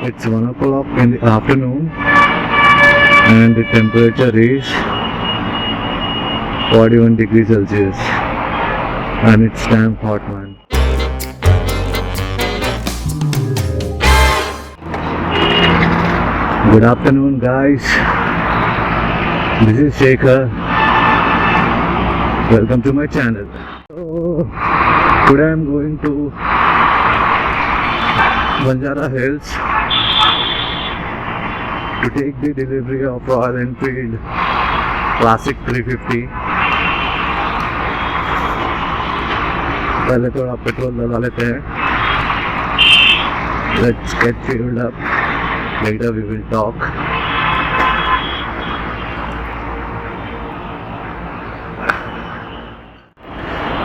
It's 1 o'clock in the afternoon and the temperature is 41 degrees Celsius and it's damn hot, man. Good afternoon, guys. This is Shekhar. Welcome to my channel. So, today I'm going to Banjara Hills to take the delivery of Royal Enfield Classic 350. पहले थोड़ा petrol डला लेते हैं. Let's get fueled up. Later we will talk.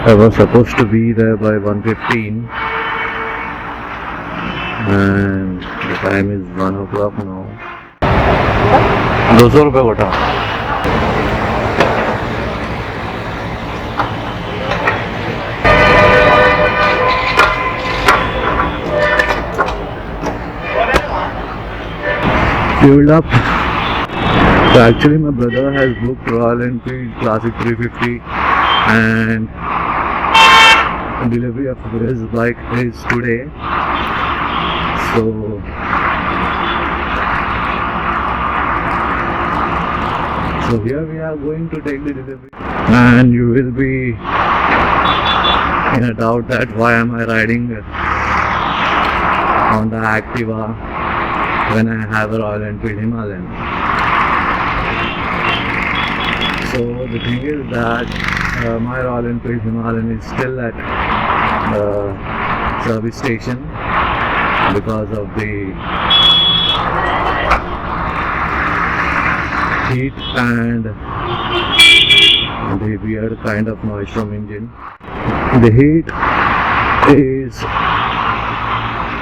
I was supposed to be there by 1:15 and the time is 1 o'clock now. 200 रुपये बटा. Fueled up. So actually my brother has booked Royal Enfield Classic 350 and delivery of his bike is today. So here we are going to take the delivery and you will be in a doubt that why am I riding on the Activa when I have a Royal Enfield Himalayan. So the thing is that my Royal Enfield Himalayan is still at service station because of the heat and the weird kind of noise from engine. The heat is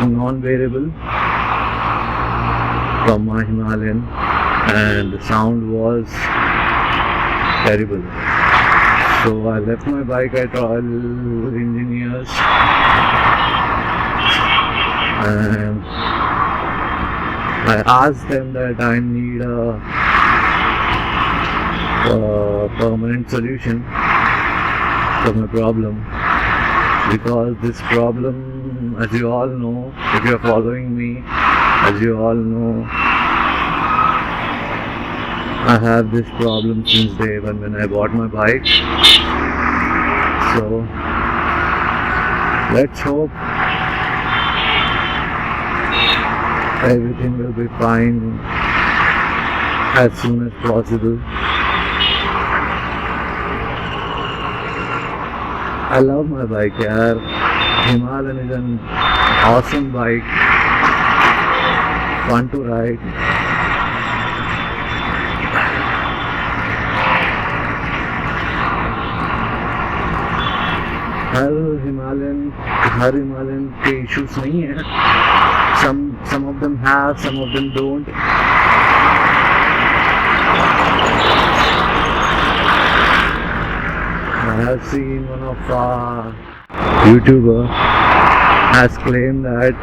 non-variable from my Himalayan and the sound was terrible. So I left my bike at Royal Engineers and I asked them that I need a permanent solution for my problem, because this problem, as you all know, if you are following me, as you all know, I have this problem since day one when I bought my bike. So let's hope everything will be fine as soon as possible. I love my bike, yaar. Himalayan is an awesome bike, fun to ride. Her Himalayan के issues नहीं है. Some of them have, some of them don't. I have seen one of our YouTuber has claimed that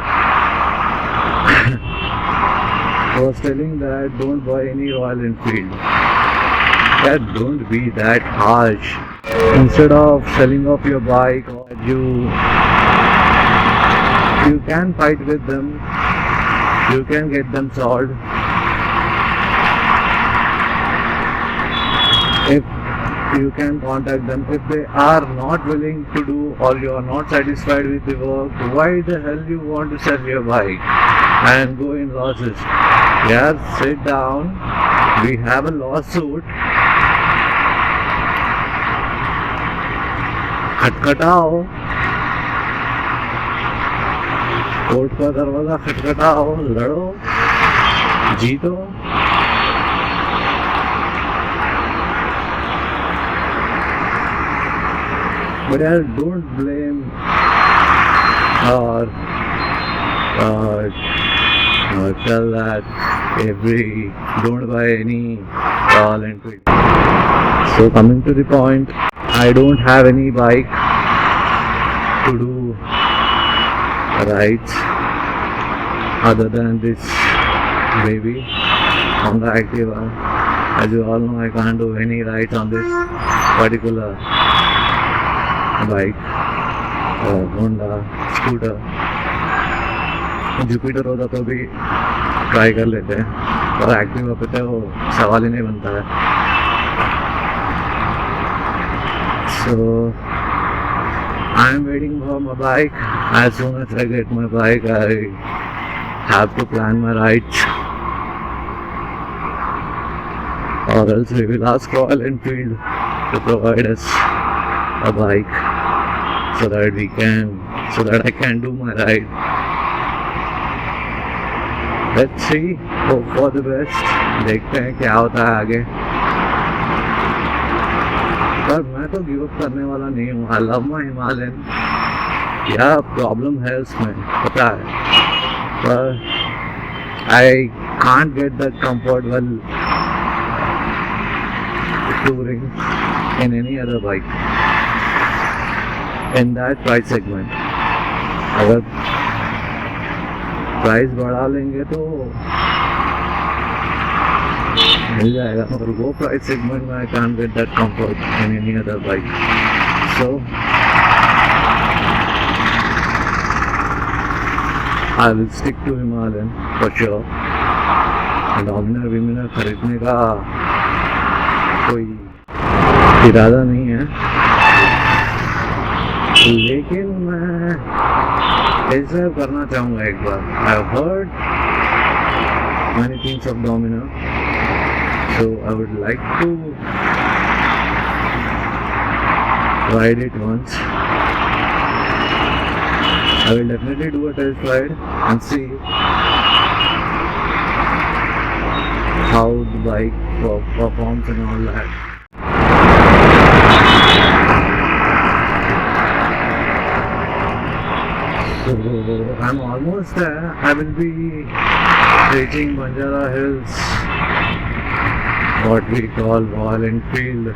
was telling that don't buy any Royal Enfield. That don't be that harsh. Instead of selling off your bike, you can fight with them. You can get them solved. If you can contact them, if they are not willing to do or you are not satisfied with the work, why the hell you want to sell your bike and go in losses? Yeah, sit down. We have a lawsuit. खटखटाओ, court का दरवाजा खटखटाओ, लड़ो, जीतो. But don't blame or tell that don't buy any Royal Enfield. So coming to the point, I don't have any bike to do rides other than this baby on the Activa. As you all know, I can't do any rides on this particular bike or Honda scooter. Jupiter होता तो भी try कर लेते हैं, पर Activa पे तो वो सवाल ही नहीं बनता है. So I am waiting for my bike. As soon as I get my bike, I have to plan my rides, or else we will ask Royal Enfield to provide us a bike so that I can do my ride. Let's see, hope for the best. देखते हैं क्या होता है आगे. पर मैं तो give up करने वाला नहीं हूँ. I love my Himalayan. क्या प्रॉब्लम है उसमें पता है, पर I can't get that comfort while touring in any other bike in that price segment. अगर प्राइस बढ़ा लेंगे तो मिल जाएगा, मगर वो प्राइस सेगमेंट में I can't get that comfort in any other bike. So I will stick to Himalayan for sure. Dominar विमिनर खरीदने का कोई इरादा नहीं है, लेकिन मैं टेस्ट ड्राइव करना चाहूँगा एक बार. I have heard many things of Dominar, so I would like to ride it once. I will definitely do a test ride and see how the bike performs and all that. So I'm almost there. I will be reaching Banjara Hills, what we call Royal Enfield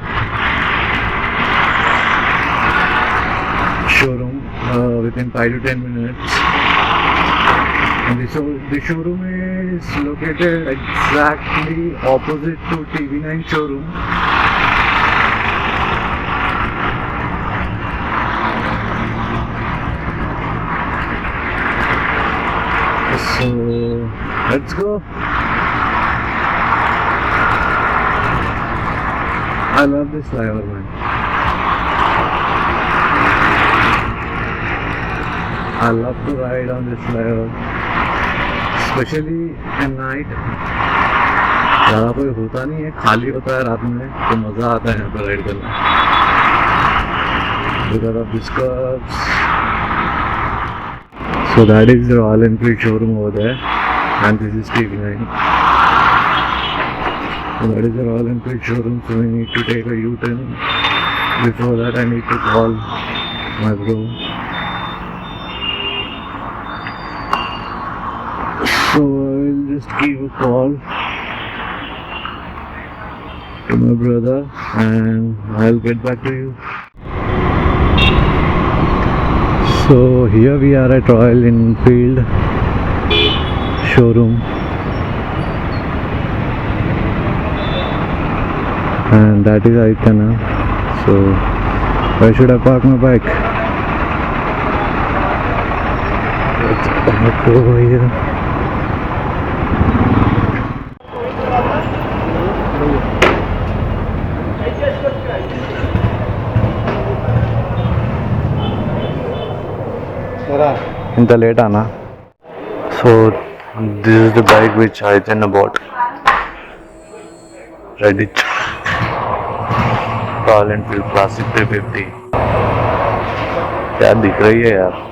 showroom, within 5 to 10 minutes. And the showroom is located exactly opposite to TV9 showroom. So let's go. I love this flyover, man. I love to ride on this flyover, especially at night. ज़्यादा कोई होता नहीं है, खाली होता है रात में, तो मज़ा आता है यहाँ पर राइड करना. Because of these curves. So that is the Royal Enfield showroom over there, and this is TV9. So that is the Royal Enfield showroom, so we need to take a U-turn. Before that I need to call my bro. So I'll just give a call to my brother and I'll get back to you. So here we are at Royal Enfield showroom, and that is Aitana. So where should I park my bike? Let's park over here. In the late Anna. So this is the bike which I then bought. Reddit Royal Enfield Classic 350. क्या दिख रही है यार.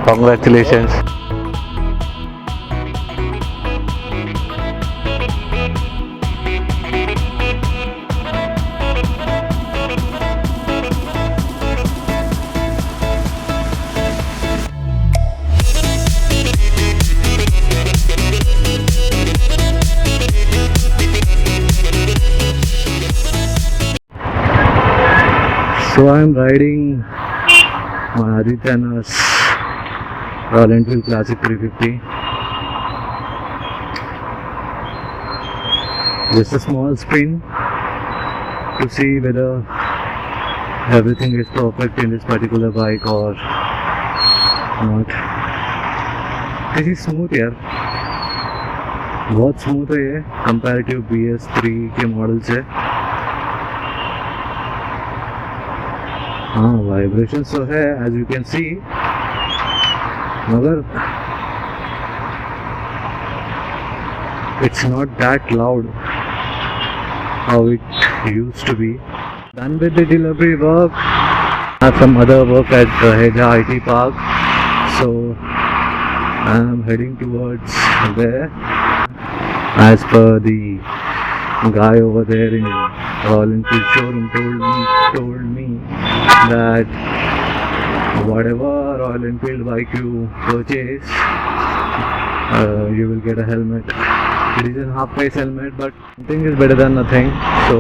Congratulations. So I am riding my Aditya's Royal Enfield Classic 350. Just a small spin to see whether everything is perfect in this particular bike or not. This is smooth यार, बहुत smooth है ये comparative BS3 के model से. हाँ vibrations तो है as you can see, मगर it's not that loud how it used to be. Done with the delivery work. I have some other work at Heja IT Park, so I am heading towards there. As per the guy over there in Royal Enfield showroom told me that whatever Royal Enfield bike you purchase, you will get a helmet. It is a half price helmet, but nothing is better than nothing. So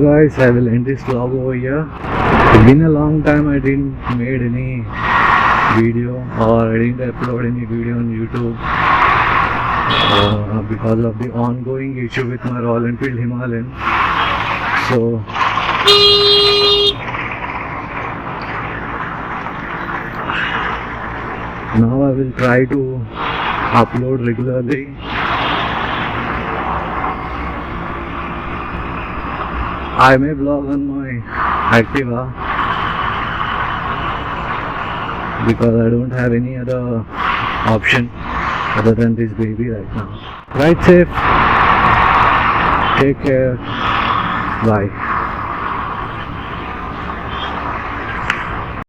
guys, I will end this vlog over here. It's been a long time I didn't made any video or I didn't upload any video on YouTube because of the ongoing issue with my Royal Enfield Himalayan. So now I will try to upload regularly. I may vlog on my Activa because I don't have any other option other than this baby right now. Ride safe, take care, bye.